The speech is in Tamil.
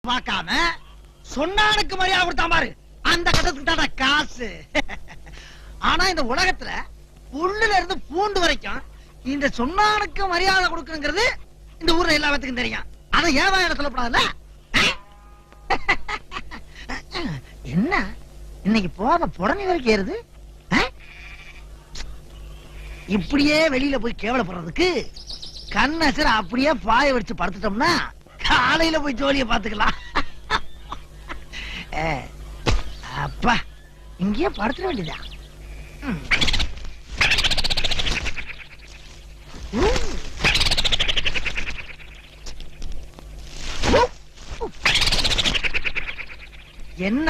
பார்க்காம சொன்னானுக்கு மரியாதை கொடுத்தா பாரு, அந்த கட்டத்துக்கு தான காசு. ஆனா இந்த உலகத்துல புல்லுல இருந்து பூண்டு வரைக்கும் இந்த சொன்னானுக்கு மரியாதை கொடுக்கணுங்கிறது இந்த ஊர்ல எல்லா பேத்துக்கும் தெரியும். அதை ஏன் வாயில சொல்லப்படாதுல்ல? என்ன இன்னைக்கு போத புடனி வரைக்கும் ஏறுது? இப்படியே வெளியில போய் கேவலப்படுறதுக்கு கண்ணசர அப்படியே பாய வச்சு படுத்துட்டோம்னா காலையில போய் ஜோலிய பாத்துக்கலாம். அப்பா இங்கேயே படுத்துட வேண்டியதா? என்ன